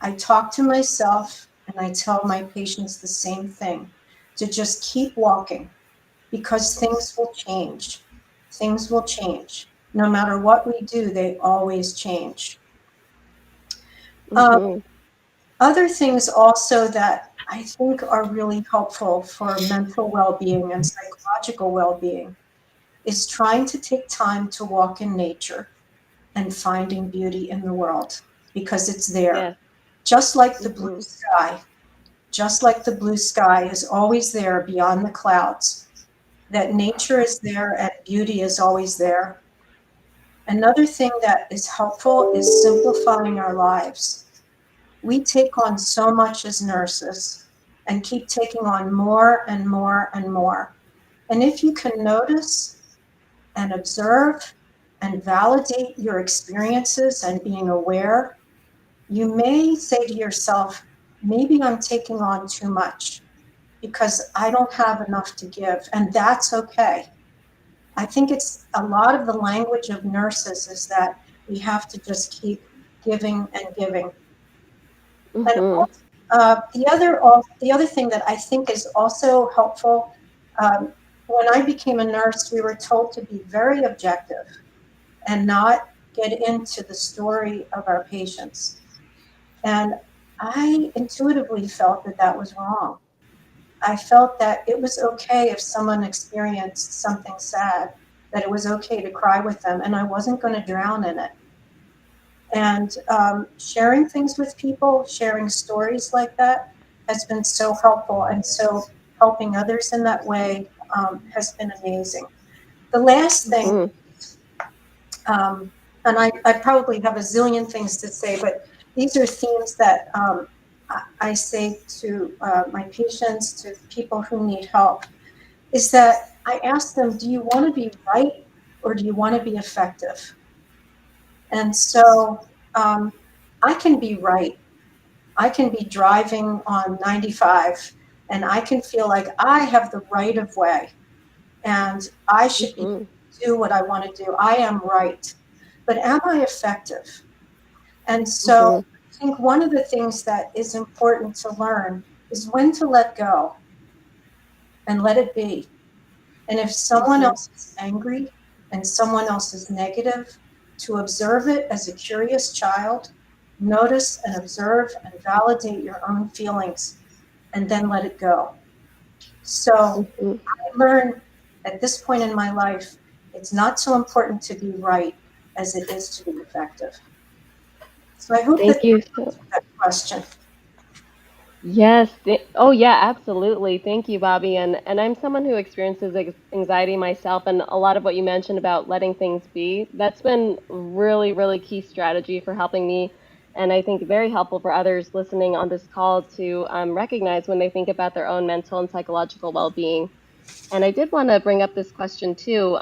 I talk to myself and I tell my patients the same thing, to just keep walking because things will change. Things will change. No matter what we do, they always change. Other things also that I think are really helpful for mental well-being and psychological well-being is trying to take time to walk in nature and finding beauty in the world because it's there. Yes. Just like the blue sky. Just like the blue sky is always there beyond the clouds, that nature is there and beauty is always there. Another thing that is helpful is simplifying our lives. We take on so much as nurses and keep taking on more and more and more. And if you can notice and observe and validate your experiences and being aware, you may say to yourself, maybe I'm taking on too much because I don't have enough to give, and that's okay. I think it's a lot of the language of nurses is that we have to just keep giving and giving. And the other thing that I think is also helpful, when I became a nurse, we were told to be very objective and not get into the story of our patients. And I intuitively felt that that was wrong. I felt that it was okay if someone experienced something sad, that it was okay to cry with them, and I wasn't going to drown in it. And sharing things with people, sharing stories like that has been so helpful, and so helping others in that way has been amazing. The last thing, and I probably have a zillion things to say, but these are themes that I say to my patients, to people who need help, is that I ask them, do you want to be right or do you want to be effective? And so I can be right. I can be driving on 95 and I can feel like I have the right of way and I should do what I want to do. I am right. But am I effective? And so I think one of the things that is important to learn is when to let go and let it be. And if someone else is angry and someone else is negative, to observe it as a curious child, notice and observe and validate your own feelings, and then let it go. So I learned at this point in my life, it's not so important to be right as it is to be effective. So I hope Thank you. that question. Yes. Oh, yeah, absolutely. Thank you, Bobby. And I'm someone who experiences anxiety myself, and a lot of what you mentioned about letting things be, that's been really, really key strategy for helping me, and I think very helpful for others listening on this call to recognize when they think about their own mental and psychological well-being. And I did want to bring up this question too.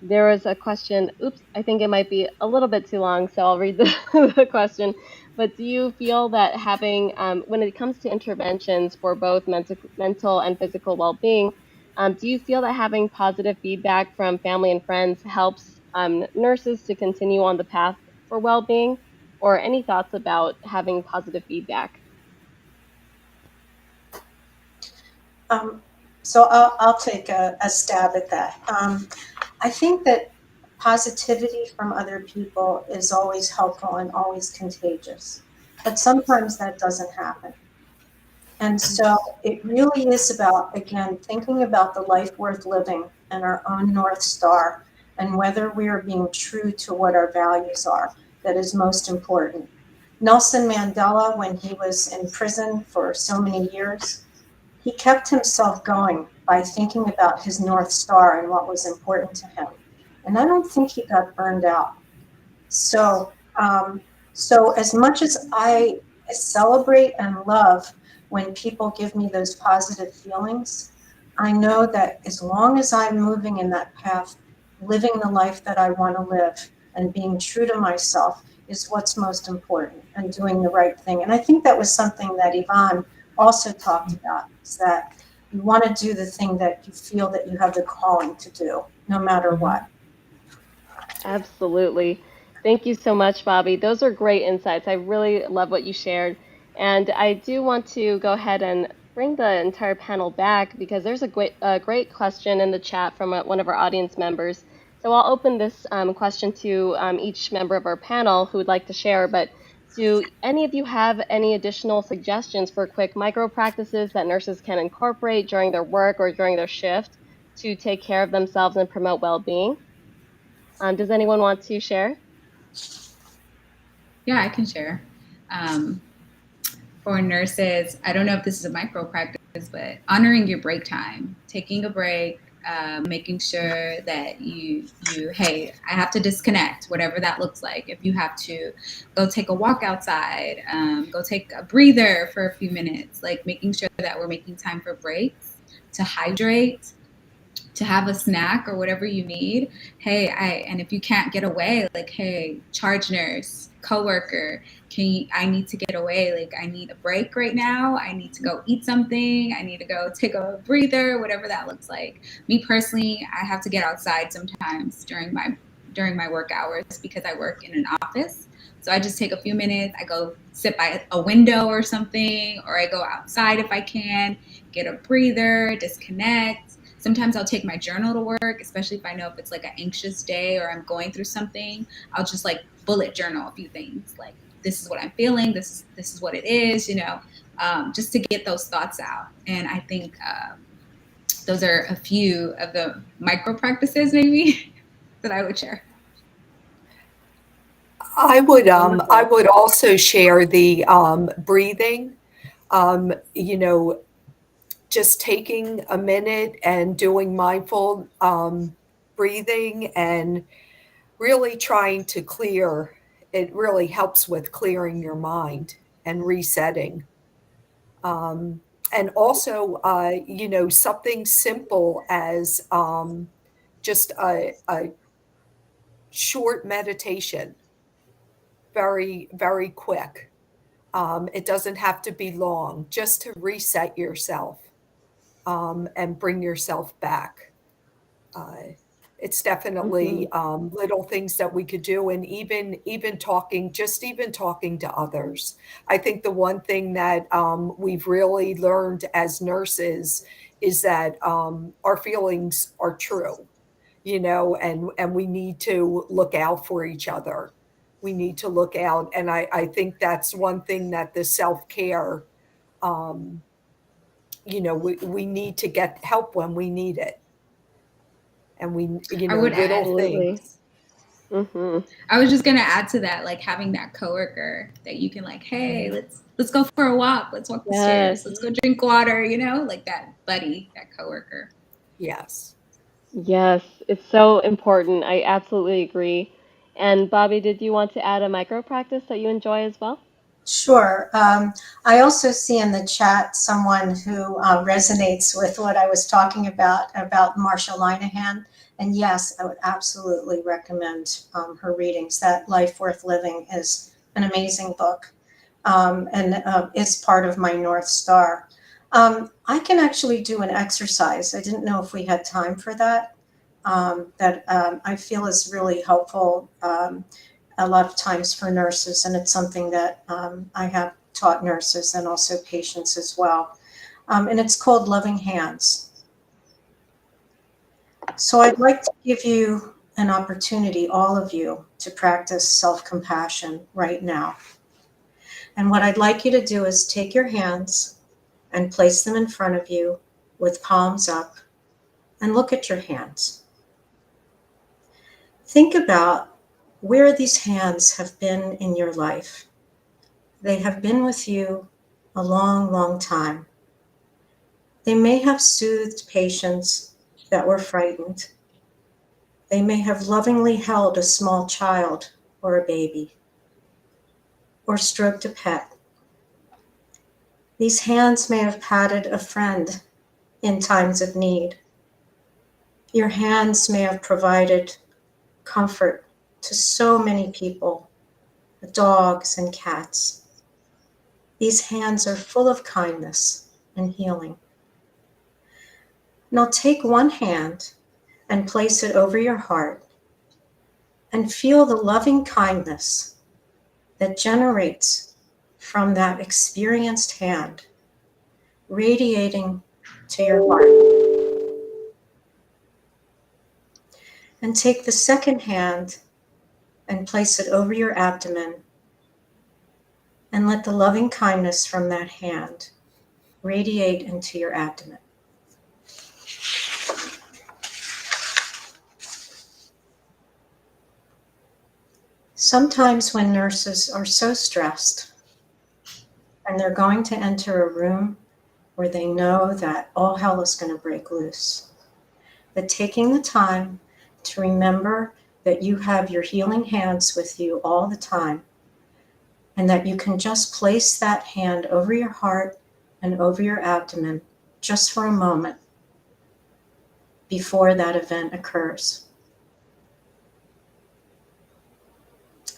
There was a question, oops, I think it might be a little bit too long, so I'll read the question. But do you feel that having, when it comes to interventions for both mental and physical well-being, do you feel that having positive feedback from family and friends helps nurses to continue on the path for well-being? Or any thoughts about having positive feedback? So I'll take a stab at that. I think that positivity from other people is always helpful and always contagious. But sometimes that doesn't happen. And so it really is about, again, thinking about the life worth living and our own North Star and whether we are being true to what our values are that is most important. Nelson Mandela, when he was in prison for so many years, he kept himself going by thinking about his North Star and what was important to him. And I don't think he got burned out. So, so as much as I celebrate and love when people give me those positive feelings, I know that as long as I'm moving in that path, living the life that I want to live and being true to myself is what's most important, and doing the right thing. And I think that was something that Yvonne also talked about, is that you want to do the thing that you feel that you have the calling to do, no matter what. Absolutely. Thank you so much, Bobby. Those are great insights. I really love what you shared. And I do want to go ahead and bring the entire panel back because there's a great question in the chat from one of our audience members. So I'll open this question to each member of our panel who would like to share. But do any of you have any additional suggestions for quick micro practices that nurses can incorporate during their work or during their shift to take care of themselves and promote well-being? Does anyone want to share? Yeah, I can share. For nurses, I don't know if this is a micro practice, but honoring your break time, taking a break, making sure that hey, I have to disconnect, whatever that looks like. If you have to go take a walk outside, go take a breather for a few minutes, like making sure that we're making time for breaks, to hydrate, to have a snack or whatever you need. Hey, and if you can't get away, like, hey, charge nurse, coworker, I need to get away. Like, I need a break right now. I need to go eat something. I need to go take a breather, whatever that looks like. Me personally, I have to get outside sometimes during my work hours because I work in an office. So I just take a few minutes. I go sit by a window or something, or I go outside if I can, get a breather, disconnect. Sometimes I'll take my journal to work, especially if I know if it's like an anxious day or I'm going through something. I'll just like bullet journal a few things, like this is what I'm feeling, this is what it is, just to get those thoughts out. And I think those are a few of the micro practices maybe that I would share. I would also share the breathing. Just taking a minute and doing mindful breathing and really trying to clear. It really helps with clearing your mind and resetting. And also, something simple as just a short meditation, very, very quick. It doesn't have to be long, just to reset yourself and bring yourself back. It's definitely little things that we could do, and even talking to others. I think the one thing that we've really learned as nurses is that our feelings are true, and we need to look out for each other. We need to look out, and I think that's one thing that the self-care, we need to get help when we need it. And we, little things. I was just gonna add to that, like having that coworker that you can like, hey, let's go for a walk, let's walk the stairs, let's go drink water, like that buddy, that coworker. Yes. Yes, it's so important. I absolutely agree. And Bobby, did you want to add a micro practice that you enjoy as well? Sure. I also see in the chat someone who resonates with what I was talking about Marsha Linehan. And yes, I would absolutely recommend her readings. That Life Worth Living is an amazing book, and is part of my North Star. I can actually do an exercise. I didn't know if we had time for that. That I feel is really helpful a lot of times for nurses, and it's something that I have taught nurses and also patients as well. And it's called Loving Hands. So I'd like to give you an opportunity, all of you, to practice self-compassion right now. And what I'd like you to do is take your hands and place them in front of you with palms up and look at your hands. Think about where these hands have been in your life. They have been with you a long, long time. They may have soothed patients that were frightened. They may have lovingly held a small child or a baby, or stroked a pet. These hands may have patted a friend in times of need. Your hands may have provided comfort to so many people, dogs and cats. These hands are full of kindness and healing. Now take one hand and place it over your heart and feel the loving kindness that generates from that experienced hand, radiating to your heart. And take the second hand and place it over your abdomen and let the loving kindness from that hand radiate into your abdomen. Sometimes when nurses are so stressed and they're going to enter a room where they know that all hell is going to break loose, that taking the time to remember that you have your healing hands with you all the time, and that you can just place that hand over your heart and over your abdomen just for a moment before that event occurs.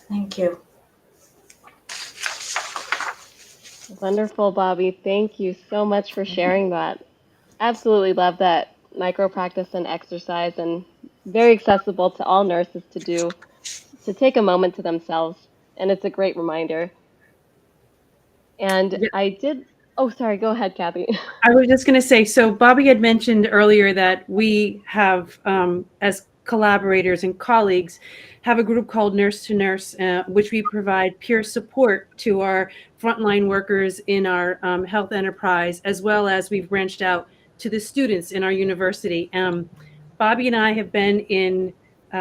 Thank you. Wonderful, Bobby. Thank you so much for sharing that. Absolutely love that micro practice and exercise, and very accessible to all nurses to do, to take a moment to themselves. And it's a great reminder. And Yeah. oh, sorry, go ahead, Kathy. I was just going to say, so Bobby had mentioned earlier that we have, as collaborators and colleagues, have a group called Nurse to Nurse, which we provide peer support to our frontline workers in our health enterprise, as well as we've branched out to the students in our university. Bobby and I have been in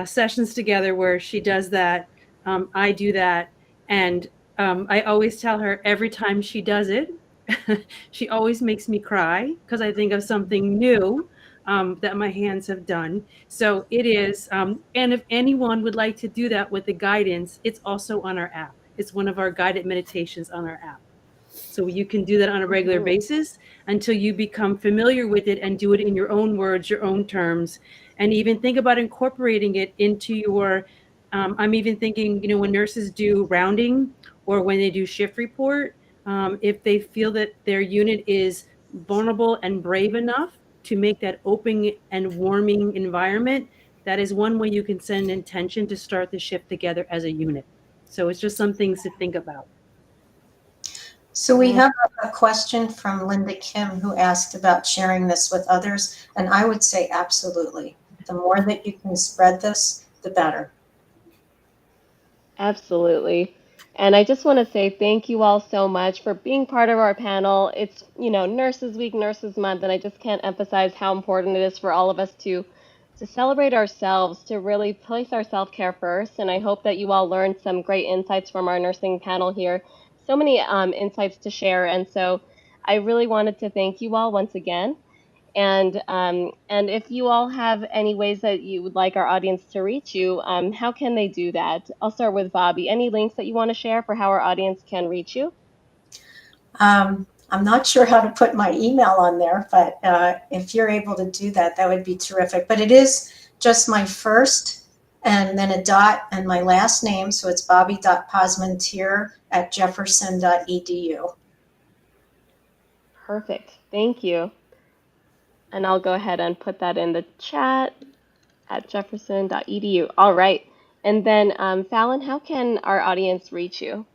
sessions together where she does that, I do that, and I always tell her every time she does it, she always makes me cry because I think of something new that my hands have done. So it is, and if anyone would like to do that with the guidance, it's also on our app. It's one of our guided meditations on our app. So you can do that on a regular basis until you become familiar with it and do it in your own words, your own terms, and even think about incorporating it into your, I'm even thinking, when nurses do rounding or when they do shift report, if they feel that their unit is vulnerable and brave enough to make that open and warming environment, that is one way you can send intention to start the shift together as a unit. So it's just some things to think about. So we have a question from Linda Kim who asked about sharing this with others, and I would say absolutely. The more that you can spread this, the better. Absolutely. And I just want to say thank you all so much for being part of our panel. It's, Nurses Week, Nurses Month, and I just can't emphasize how important it is for all of us to celebrate ourselves, to really place our self-care first. And I hope that you all learned some great insights from our nursing panel here. So many insights to share. And so I really wanted to thank you all once again. And if you all have any ways that you would like our audience to reach you, how can they do that? I'll start with Bobby. Any links that you want to share for how our audience can reach you? I'm not sure how to put my email on there, but if you're able to do that, that would be terrific. But it is just my first and then a dot and my last name. So it's bobby.posmentier@jefferson.edu. Perfect. Thank you. And I'll go ahead and put that in the chat at jefferson.edu. All right. And then, Fallon, how can our audience reach you?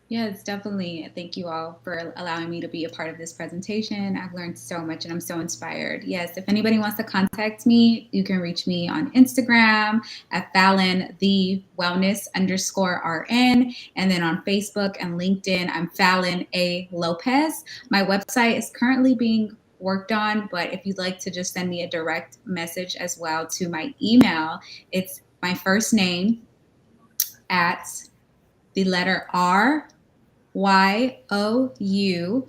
Yes, definitely. Thank you all for allowing me to be a part of this presentation. I've learned so much and I'm so inspired. Yes, if anybody wants to contact me, you can reach me on Instagram at Fallon the Wellness _RN. And then on Facebook and LinkedIn, I'm Fallon A. Lopez. My website is currently being worked on, but if you'd like to just send me a direct message as well to my email, it's my first name at the letter R YOU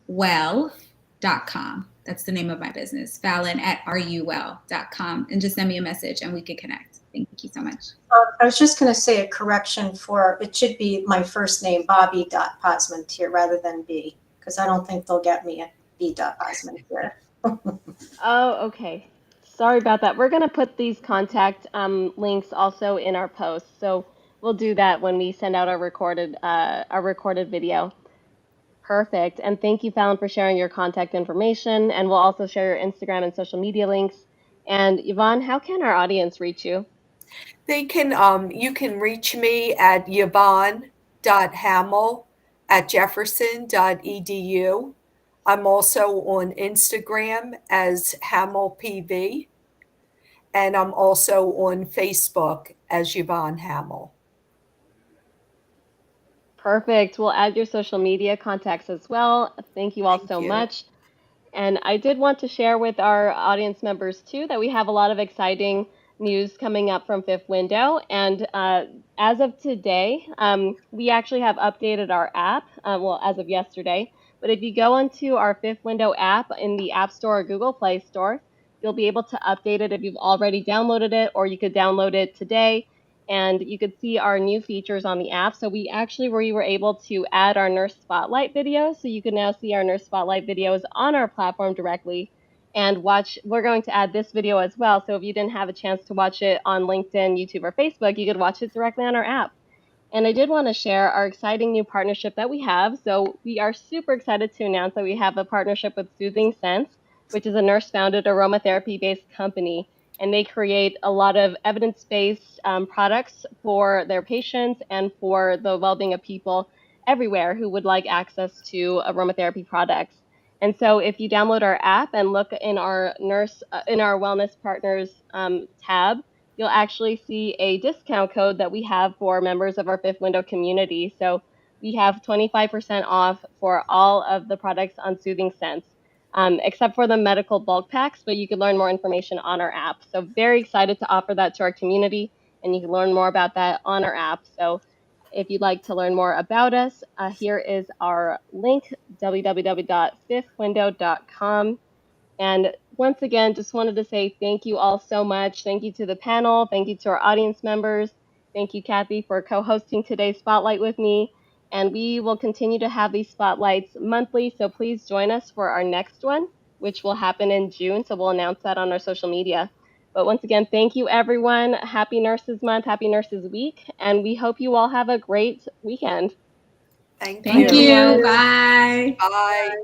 well.com. That's the name of my business, Fallon at ruwell.com. And just send me a message and we can connect. Thank you so much. I was just going to say a correction for, it should be my first name, Bobby.Posmentier, rather than B, because I don't think they'll get me at B.Posmentier. Oh, okay. Sorry about that. We're going to put these contact links also in our post. So we'll do that when we send out our recorded video. Perfect. And thank you, Fallon, for sharing your contact information. And we'll also share your Instagram and social media links. And Yvonne, how can our audience reach you? They can, you can reach me at yvonne.hamel@jefferson.edu. I'm also on Instagram as HamelPV, and I'm also on Facebook as Yvonne Hamel. Perfect. We'll add your social media contacts as well. Thank you all Thank so you. much. And I did want to share with our audience members too that we have a lot of exciting news coming up from Fifth Window. And as of today, we actually have updated our app, well, as of yesterday. But if you go onto our Fifth Window app in the App Store or Google Play Store, you'll be able to update it if you've already downloaded it, or you could download it today. And you could see our new features on the app. So we were able to add our Nurse Spotlight videos. So you can now see our Nurse Spotlight videos on our platform directly and watch. We're going to add this video as well. So if you didn't have a chance to watch it on LinkedIn, YouTube, or Facebook, you could watch it directly on our app. And I did want to share our exciting new partnership that we have. So we are super excited to announce that we have a partnership with Soothing Sense, which is a nurse-founded aromatherapy-based company. And they create a lot of evidence-based products for their patients and for the well-being of people everywhere who would like access to aromatherapy products. And so if you download our app and look in our wellness partners tab, you'll actually see a discount code that we have for members of our Fifth Window community. So we have 25% off for all of the products on Soothing Sense, except for the medical bulk packs, but you can learn more information on our app. So very excited to offer that to our community, and you can learn more about that on our app. So if you'd like to learn more about us, here is our link, www.fifthwindow.com. And once again, just wanted to say thank you all so much. Thank you to the panel. Thank you to our audience members. Thank you, Kathy, for co-hosting today's Spotlight with me. And we will continue to have these spotlights monthly. So please join us for our next one, which will happen in June. So we'll announce that on our social media. But once again, thank you, everyone. Happy Nurses Month, Happy Nurses Week. And we hope you all have a great weekend. Thank Thank you. you. Bye. Bye.